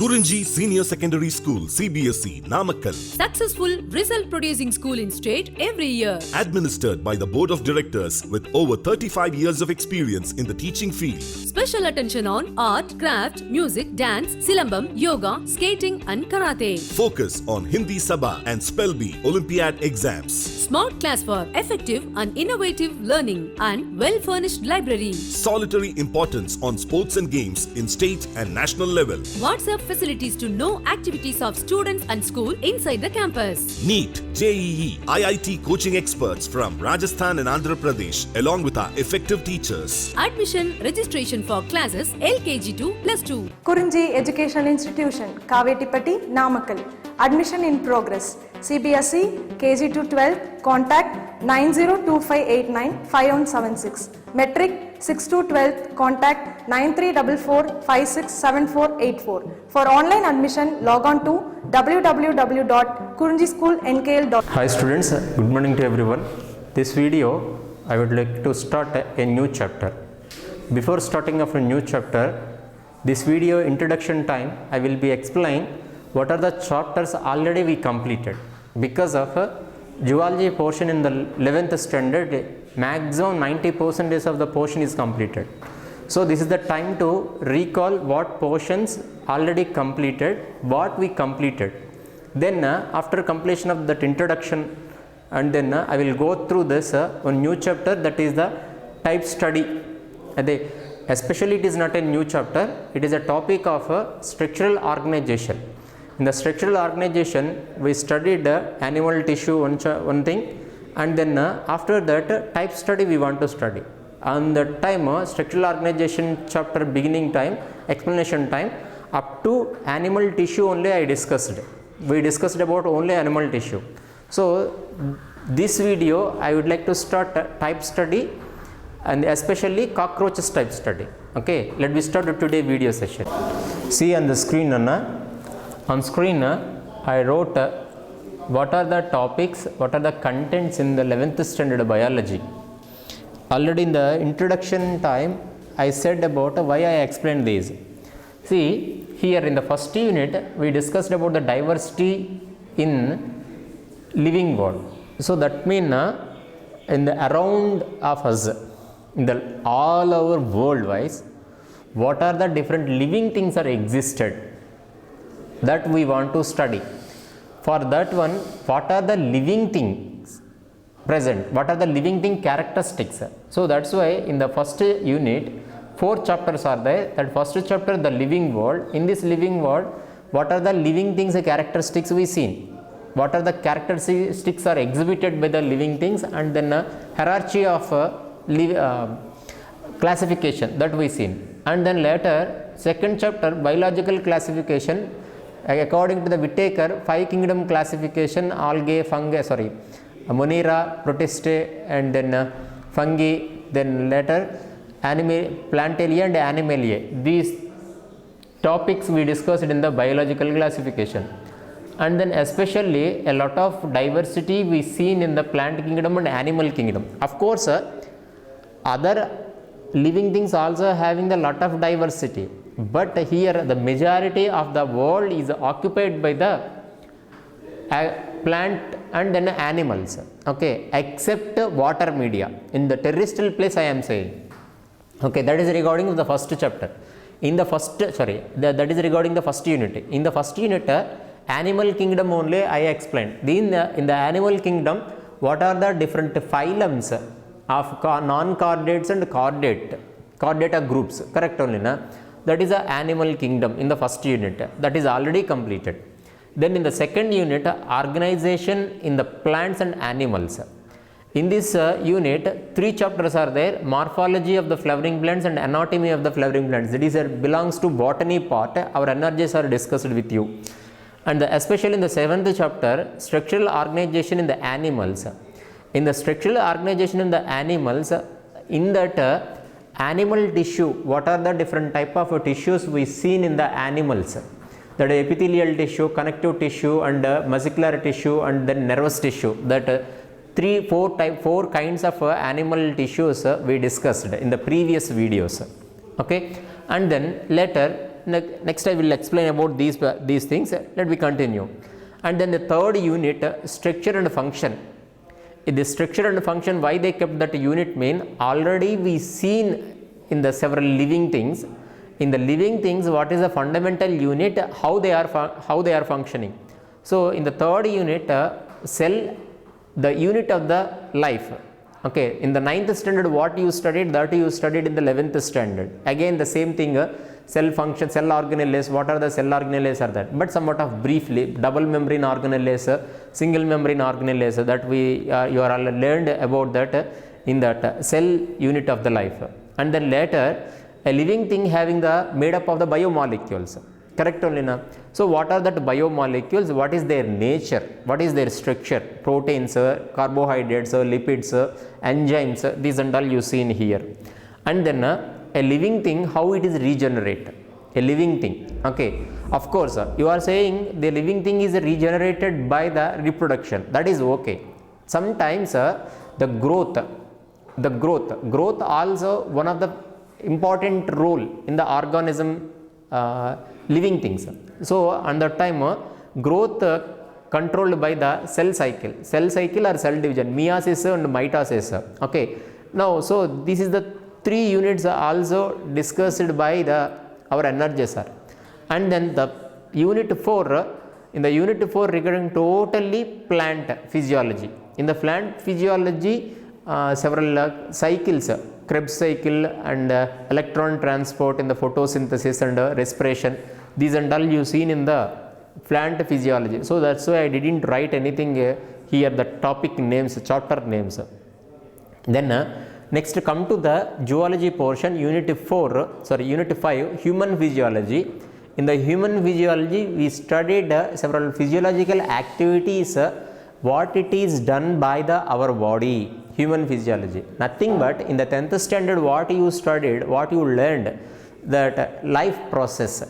KURINJI Senior Secondary School, CBSE, Namakkal. Successful result producing school in state every year. Administered by the Board of Directors with over 35 years of experience in the teaching field. Special attention on art, craft, music, dance, silambam, yoga, skating and karate. Focus on Hindi Sabha and Spell Bee Olympiad exams. Smart class for effective and innovative learning and well-furnished library. Solitary importance on sports and games in state and national level. WhatsApp facilities to know activities of students and school inside the campus. NEET, JEE, IIT coaching experts from Rajasthan and Andhra Pradesh along with our effective teachers. Admission registration for classes LKG to +2. KURINJI Educational Institution, Kavetipatti, Namakkal. Admission in progress. CBSE, KG to 12, contact 9025895176. Metric 6 to 12, contact 9344567484. For online admission, log on to www.kurinjischoolnkl.com. Hi students, good morning to everyone. This video I would like to start a new chapter. Before starting of a new chapter, this video introduction time I will be explaining what are the chapters already we completed. Because of zoology portion in the 11th standard, maximum 90% of the portion is completed. So this is the time to recall what portions already completed, what we completed. Then after completion of that introduction, and then I will go through this one new chapter, that is the type study. Especially it is not a new chapter, it is a topic of structural organization. In the structural organization, we studied animal tissue one thing, and then after that type study we want to study. On the time structural organization chapter beginning time, explanation time, up to animal tissue only I discussed. We discussed about only animal tissue. So this video I would like to start type study and especially cockroaches type study. Okay, let me start today video session. See on the screen, on screen I wrote what are the topics, what are the contents in the 11th standard biology. Already in the introduction time I said about why I explained these. See here in the first unit we discussed about the diversity in living world. So that means in the around of us, in the all our world wise, what are the different living things are existed that we want to study. For that one, what are the living things present, what are the living thing characteristics. So that's why in the first unit 4 chapters are there. That first chapter, the living world. In this living world, what are the living things characteristics we seen, what are the characteristics are exhibited by the living things, and then hierarchy of classification that we seen. And then later second chapter, biological classification. According to the Whittaker, 5 kingdom classification, algae, fungi, Monera, Protiste, and then fungi, then later plantalia and animalia. These topics we discussed in the biological classification. And then especially a lot of diversity we seen in the plant kingdom and animal kingdom. Of course, other living things also having a lot of diversity. But here the majority of the world is occupied by the plant and then animals, okay, except water media. In the terrestrial place I am saying, okay, that is regarding the first chapter. In the first, that is regarding the first unit. In the first unit, animal kingdom only I explained. In the animal kingdom, what are the different phylums of non-chordates and chordata groups, correct only, na? That is the animal kingdom in the first unit, that is already completed. Then in the second unit, organization in the plants and animals. In this unit, 3 chapters are there: morphology of the flowering plants and anatomy of the flowering plants. That is belongs to botany part. Our energies are discussed with you. And especially in the 7th chapter, structural organization in the animals. In the structural organization in the animals, in that animal tissue, what are the different type of tissues we seen in the animals, that epithelial tissue, connective tissue, and muscular tissue, and then nervous tissue. That 4 kinds of animal tissues we discussed in the previous videos. Okay, and then later next I will explain about these things. Let me continue. And then the third unit, structure and function. The structure and function, why they kept that unit mean, already we seen in the several living things. In the living things, what is the fundamental unit, how they are functioning. So in the third unit, cell, the unit of the life. Okay, in the 9th standard what you studied, that you studied in the 11th standard. Again the same thing, cell function, cell organelles, what are the cell organelles are that, but somewhat of briefly, double membrane organelles, single membrane organelles, that you are all learned about that in that cell unit of the life. And then later, a living thing having the made up of the biomolecules. Correct only now. So what are that biomolecules? What is their nature? What is their structure? Proteins, carbohydrates, lipids, enzymes, these and all you see in here. And then a living thing, how it is regenerated. A living thing. Okay. Of course, you are saying the living thing is regenerated by the reproduction. That is okay. Sometimes the growth also one of the important role in the organism living things. So on that time growth controlled by the cell cycle or cell division, meiosis and mitosis. Okay, now so this is the three units also discussed by our energizer. And then the unit 4, in the unit 4 regarding totally plant physiology. In the plant physiology several cycles, Krebs cycle and electron transport in the photosynthesis and respiration, these and all you seen in the plant physiology. So that's why I didn't write anything here, the topic names, chapter names. Then next come to the zoology portion, unit 5, human physiology. In the human physiology we studied several physiological activities, what it is done by our body. Human physiology, nothing but in the 10th standard what you studied, what you learned, that life process.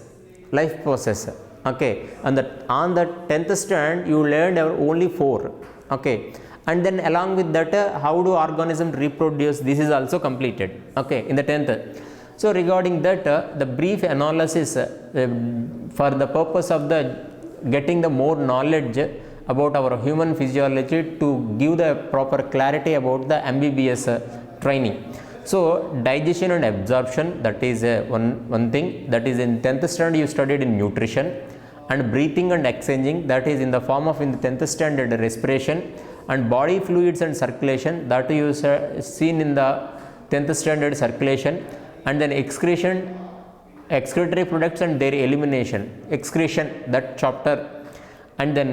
Okay, and on the 10th standard you learned only 4. Okay, and then along with that how do organisms reproduce, this is also completed. Okay, in the 10th. So regarding that the brief analysis for the purpose of the getting the more knowledge about our human physiology to give the proper clarity about the MBBS training. So digestion and absorption, that is one thing, that is in 10th standard you studied in nutrition. And breathing and exchanging, that is in the form of in the 10th standard respiration. And body fluids and circulation, that you seen in the 10th standard circulation. And then excretion, excretory products and their elimination, excretion, that chapter. And then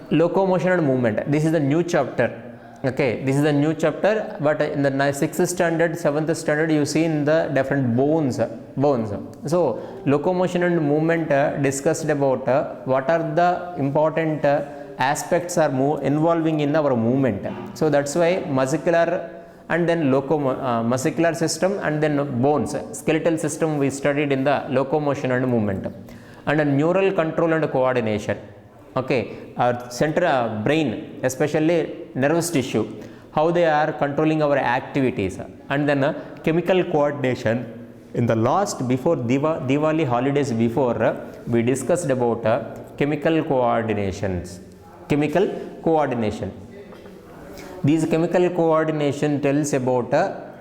locomotion and movement, this is the new chapter. Okay, this is the new chapter, but in the 6th standard, 7th standard you see in the different bones. So locomotion and movement discussed about what are the important aspects are involving in our movement. So that's why muscular and then muscular system and then bones, skeletal system we studied in the locomotion and movement. And neural control and coordination. Okay, our central brain, especially nervous tissue, how they are controlling our activities. And then chemical coordination. In the last, before Diwali holidays before, we discussed about chemical coordinations. Chemical coordination. These chemical coordination tells about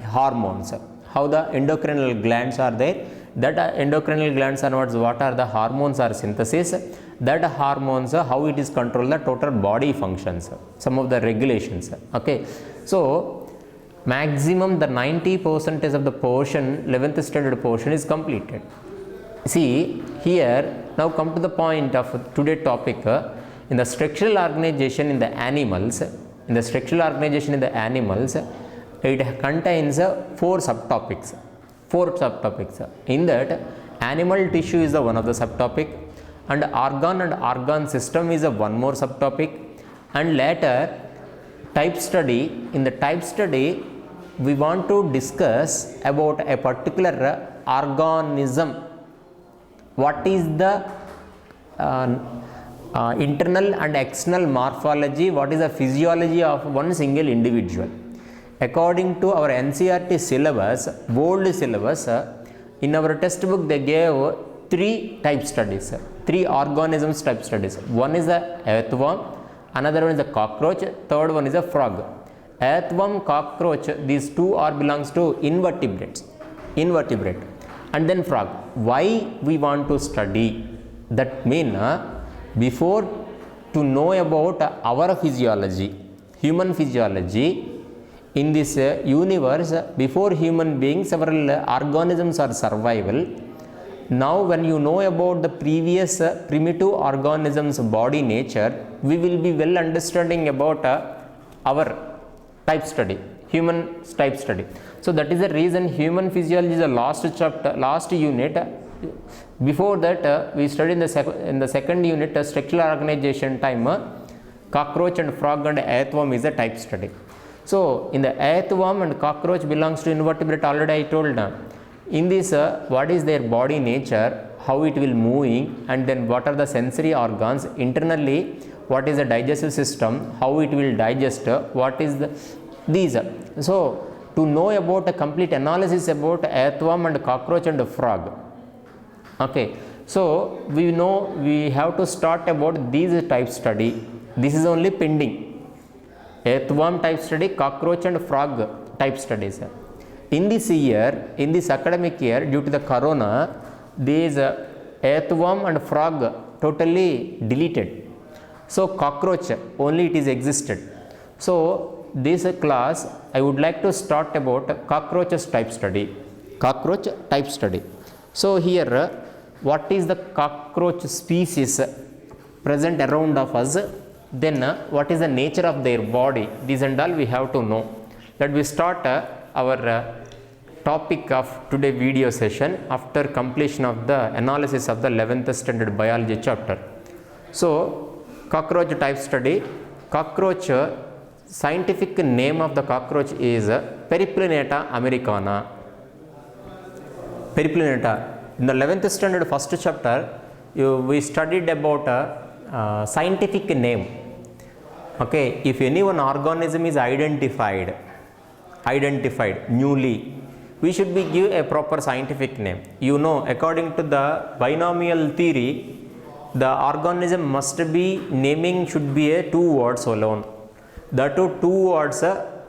hormones, how the endocrinal glands are there. That endocrinal glands are what are the hormones are synthesis, that hormones how it is control the total body functions, some of the regulations. Okay, so maximum the 90% of the portion, 11th standard portion is completed. See here, now come to the point of today's topic. In the structural organization in the animals, it contains 4 subtopics. In that, animal tissue is the one of the subtopic, and organ system is a one more subtopic. And later type study, in the type study we want to discuss about a particular organism, what is the internal and external morphology, what is the physiology of one single individual. According to our NCERT syllabus, old syllabus, In our textbook, they gave 3 type studies, 3 organisms type studies. One is the earthworm, another one is the cockroach, third one is a frog. Earthworm, cockroach, these 2 are belongs to invertebrates, and then frog. Why we want to study? That mean before to know about our physiology, human physiology, in this universe, before human beings, several organisms are survival. Now when you know about the previous primitive organisms body nature, we will be well understanding about our type study, human type study. So that is the reason human physiology is the last chapter, last unit. Before that we studied in the second unit structural organization time, cockroach and frog and earthworm is a type study. So in the earthworm and cockroach belongs to invertebrate, already I told. In this what is their body nature, how it will moving, and then what are the sensory organs internally, what is the digestive system, how it will digest, what is the these. So to know about a complete analysis about earthworm and cockroach and frog. Okay, so we know we have to start about these type study. This is only pending. Earthworm type study, cockroach and frog type studies. In this year, in this academic year, due to the corona, these earthworm and frog totally deleted. So cockroach only it is existed. So this class I would like to start about cockroaches type study. Cockroach type study. So here what is the cockroach species present around of us, then what is the nature of their body, these and all we have to know. Let me start our topic of today video session after completion of the analysis of the 11th standard biology chapter. So cockroach type study. Cockroach, scientific name of the cockroach is Periplaneta americana. Periplaneta. In the 11th standard first chapter, we studied about scientific name. Okay, if any one organism is identified newly, we should be give a proper scientific name. You know, according to the binomial theory, the organism must be naming should be a 2 words alone. The 2 words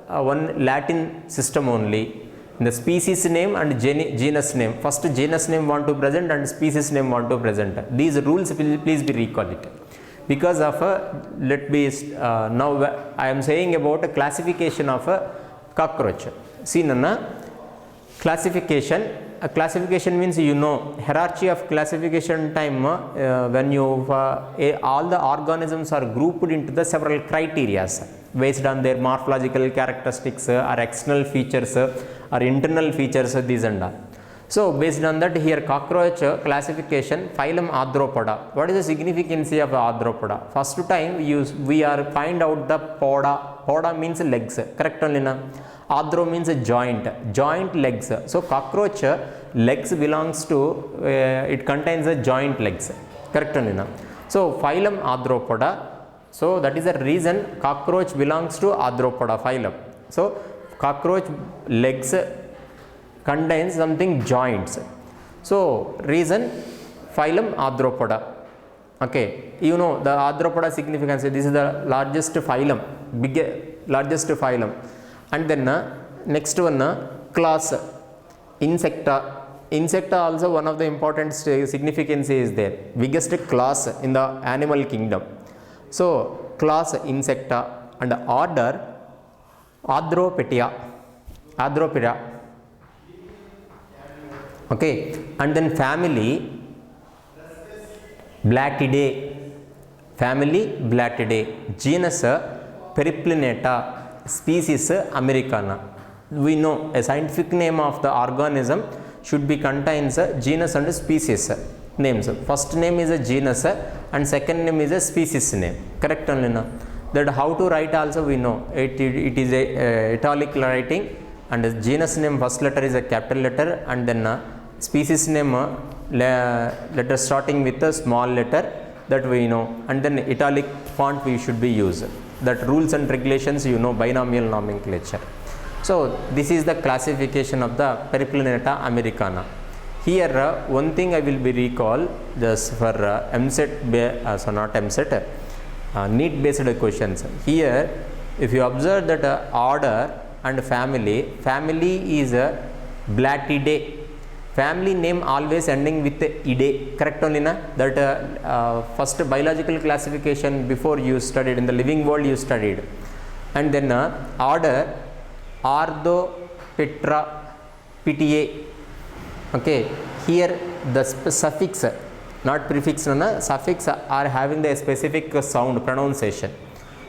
one Latin system only. The species name and genus name. First genus name want to present and species name want to present. These rules please be recall it. Because of let me now I am saying about a classification of a cockroach. See Nana, classification. A classification means, you know, hierarchy of classification time when you all the organisms are grouped into the several criteria based on their morphological characteristics or external features or internal features, these and all. So based on that, here cockroach classification, phylum Arthropoda. What is the significance of Arthropoda? First time we are find out the poda. Poda means legs, correct only na? Arthro means a joint legs. So cockroach legs belongs to it contains a joint legs, correct only na? So phylum Arthropoda. So that is the reason cockroach belongs to Arthropoda phylum. So cockroach legs contains something joints. So reason phylum Arthropoda. Okay, you know the Arthropoda significance. This is the largest phylum, largest phylum. And then next one class Insecta. Insecta also one of the important significance is there. Biggest class in the animal kingdom. So class Insecta and order Arthropedia. Okay, and then family Blattidae. Family Blattidae. Genus Periplaneta. Species Americana. We know a scientific name of the organism should be contains genus and species names. First name is a genus and second name is a species name. Correct only na? That how to write also we know. It is a italic writing, and genus name first letter is a capital letter, and then species name letter starting with a small letter, that we know, and then italic font we should be used. That rules and regulations, you know, binomial nomenclature. So this is the classification of the Periplaneta americana. Here one thing I will be recall just for MSET, so not MSET, NEET based questions. Here if you observe that order and family, family is Blatidae. Family name always ending with ide, correct only na? That first biological classification before you studied in the living world you studied. And then order Arthropetra pta. Okay, here the suffix not prefix, no, suffix are having the specific sound pronunciation.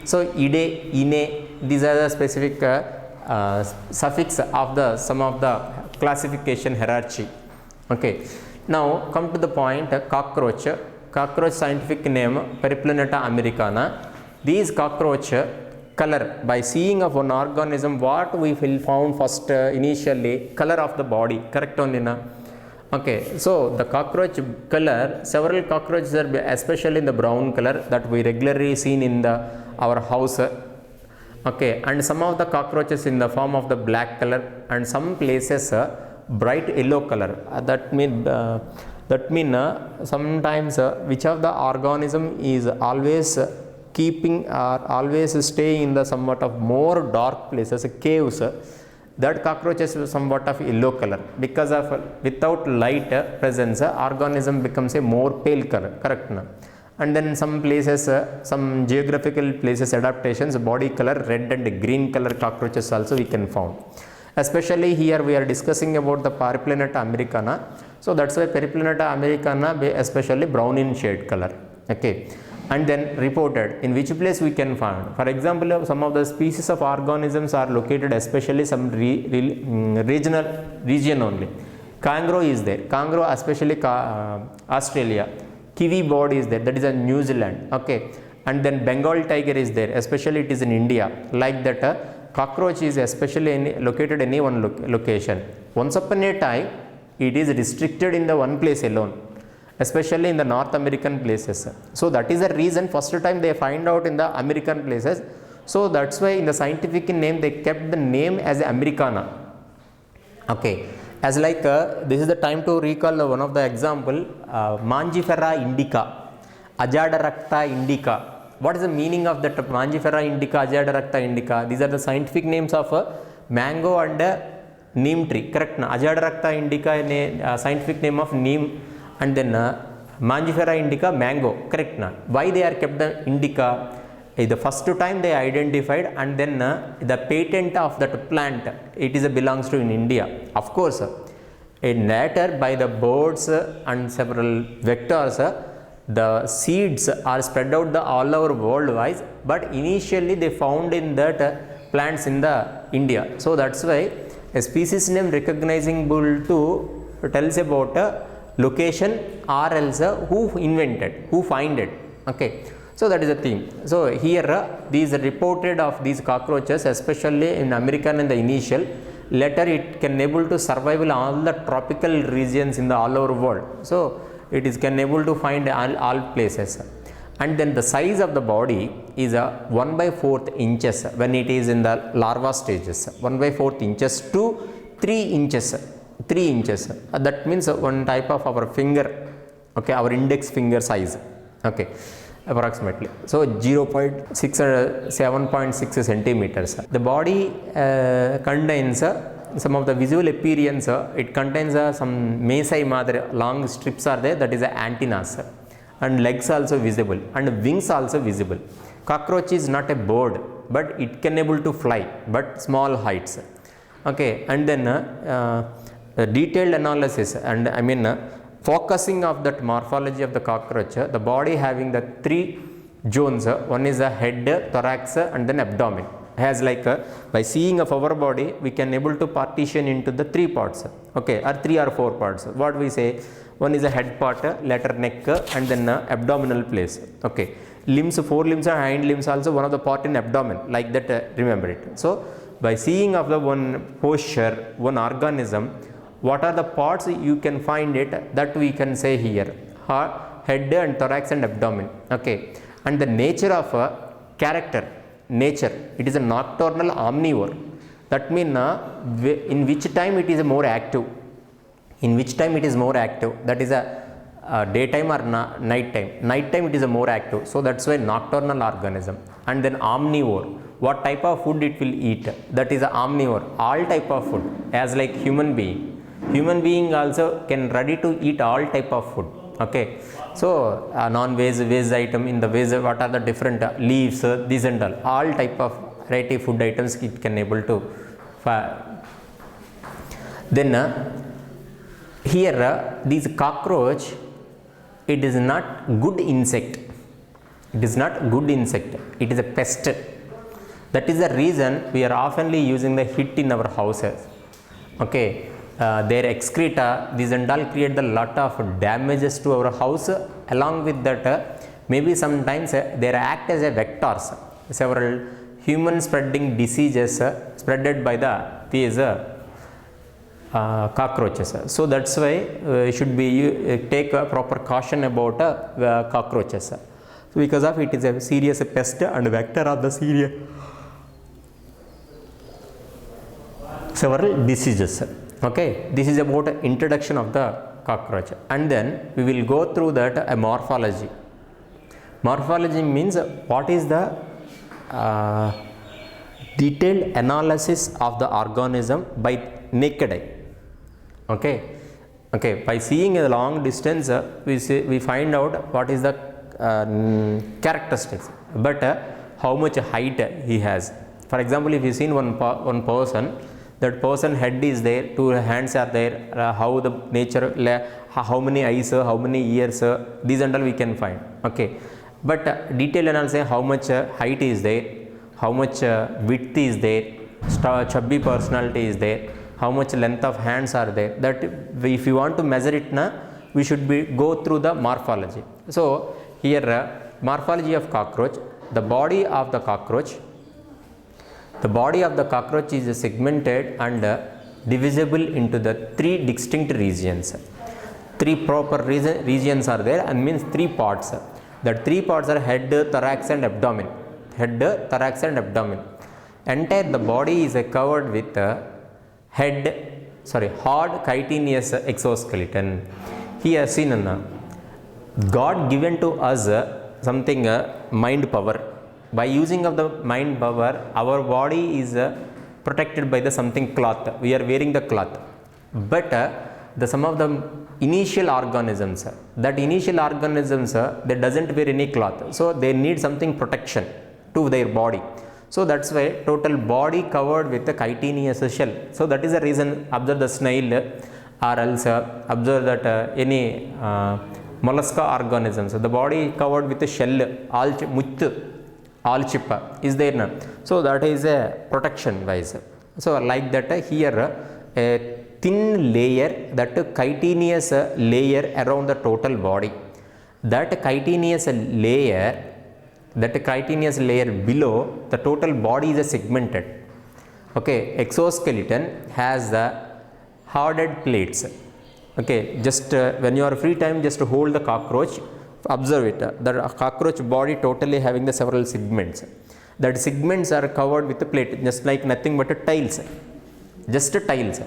So ide, ine, these are the specific suffix of the some of the classification hierarchy. Okay, now come to the point, cockroach. Cockroach scientific name Periplaneta americana. These cockroach color, by seeing of one organism, what we will found first initially, color of the body, correct only na? Okay, so the cockroach color, several cockroaches are especially in the brown color that we regularly seen in the our house. Okay, and some of the cockroaches in the form of the black color, and some places bright yellow color. That mean sometimes which of the organism is always keeping or always staying in the somewhat of more dark places, caves, that cockroaches is somewhat of yellow color, because of without light presence organism becomes a more pale color, correct na? And then some places, some geographical places adaptations, body color red and green color cockroaches also we can found. Especially here we are discussing about the Periplaneta americana, so that's why Periplaneta americana especially brown in shade color. Okay, and then reported in which place we can find. For example, some of the species of organisms are located especially some region only. Kangaroo is there, kangaroo especially Australia. Kiwi bird is there, that is in New Zealand. Okay, and then Bengal tiger is there, especially it is in India. Like that cockroach is especially located in any one location. Once upon a time it is restricted in the one place alone, especially in the North American places. So that is the reason first time they find out in the American places. So that's why in the scientific name they kept the name as Americana. Okay, as like this is the time to recall one of the example, Mangifera indica, Ajadaracta indica. What is the meaning of that Mangifera indica, Ajadaracta indica? These are the scientific names of mango and neem tree, correct na? Ajadaracta indica scientific name of neem, and then Mangifera indica mango, correct na? Why they are kept the indica? The first time they identified, and then the patent of that plant, it is belongs to in India. Of course, later by the birds and several vectors, the seeds are spread out all over worldwide, but initially they found in that plants in the India. So that's why a species name recognizable to tells about location or else who invented, who find it. Okay, so that is the thing. So here these reported of these cockroaches, especially in America in the initial, later it can able to survive in all the tropical regions in the all over world. So it is can able to find all places. And then the size of the body is 1/4 inches when it is in the larva stages, 1/4 inches to 3 inches. 3 inches, that means one type of our finger, okay, our index finger size, okay, approximately. So 7.6 centimeters. The body contains some of the visual appearance. It contains some mesai madre long strips are there, that is antennas, and legs also visible, and wings also visible. Cockroach is not a bird, but it can able to fly, but small heights. Okay, and then detailed analysis, and I mean focusing of that morphology of the cockroach, the body having the 3 zones, one is a head, thorax, and then abdomen. Has like by seeing of our body we can able to partition into the 3 parts, okay, or 3 or 4 parts. What we say, one is a head part, later neck, and then abdominal place. Okay, limbs, 4 limbs and hind limbs also one of the part in abdomen, like that, remember it. So by seeing of the one posture, one organism, what are the parts you can find it, that we can say here, head and thorax and abdomen. Okay, and the nature of character, nature, it is a nocturnal omnivore. That means in which time it is more active, In which time it is more active, that is a daytime or night time. Night time it is a more active, so that's why nocturnal organism. And then omnivore, what type of food it will eat, that is a omnivore, all type of food. As like human being also can ready to eat all type of food. Okay, so non-veg, veg item, in the veg what are the different leaves, these and all type of variety food items it can able to then here these cockroach, it is not good insect, it is not good insect, it is a pest. That is the reason we are oftenly using the hit in our houses. Okay, their excreta, these and all create the lot of damages to our house. Along with that, maybe sometimes they act as a vectors, several human spreading diseases spreaded by these cockroaches. So that's why should be take a proper caution about cockroaches. So because of it is a serious pest and vector of the serious several diseases. Okay, this is about introduction of the cockroach, and then we will go through that a morphology. Morphology means what is the detailed analysis of the organism by naked eye. Okay, by seeing a long distance we find out what is the characteristics, but how much height he has. For example, if you seen one person, that person head is there, two hands are there, how the nature, how many eyes, how many ears, these and all we can find. Okay, but detailed analysis, how much height is there, how much width is there, chubby personality is there, how much length of hands are there, that if you want to measure it we should go through the morphology. So here morphology of cockroach, the body of the cockroach is segmented and divisible into the three distinct regions. Three proper regions are there, and means three parts. The three parts are head, thorax and abdomen. Head, thorax and abdomen. Entire the body is covered with hard chitinous exoskeleton. Here seen God given to us something mind power. By using of the mind power, our body is protected by the something cloth. We are wearing the cloth, but some of the initial organisms, they doesn't wear any cloth, so they need something protection to their body. So that's why total body covered with the chitinous shell. So that is the reason, observe the snail or else observe that any mollusca organisms, the body covered with the shell, all chip is there now. So that is a protection wise. So like that here a thin layer, that chitinous layer around the total body, that chitinous layer below the total body is segmented. Okay, exoskeleton has the hardened plates. Okay, just when you are free time, just hold the cockroach, observe it. The cockroach body totally having the several segments. That segments are covered with the plate, just like nothing but tiles, just tiles.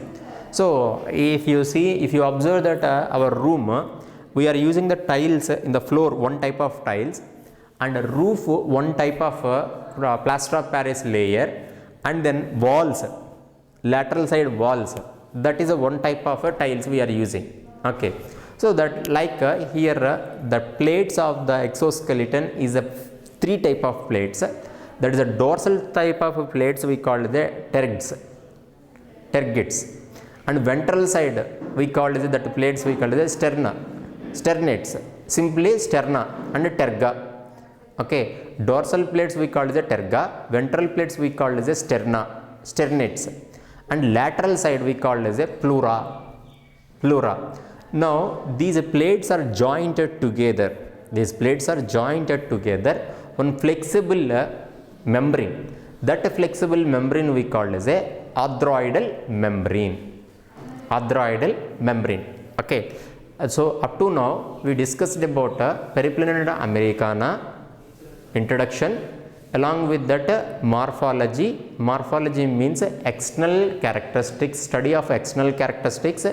So if you observe that our room, we are using the tiles in the floor, one type of tiles, and a roof, one type of plaster of Paris layer, and then walls, lateral side walls, that is a one type of tiles we are using. Okay, so that like here the plates of the exoskeleton is a three type of plates. That is a dorsal type of plates we call the tergates, and ventral side we call that plates we call the sternates, simply sterna and terga. Okay, dorsal plates we call the terga, ventral plates we call the sternates, and lateral side we call as a pleura. Now these plates are jointed together. One flexible membrane. That flexible membrane we call as a adroidal membrane. Okay. So up to now we discussed about Periplaneta americana introduction. Along with that Morphology means external characteristics, study of external characteristics,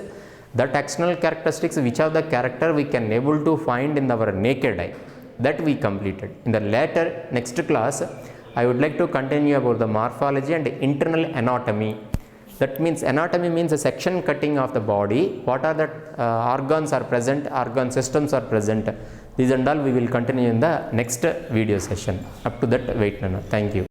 That external characteristics, which are the character we can able to find in our naked eye, that we completed. In the later next class, I would like to continue about the morphology and internal anatomy. That means anatomy means a section cutting of the body. What are the organs are present, organ systems are present. These and all we will continue in the next video session. Up to that, wait, Nana. Thank you.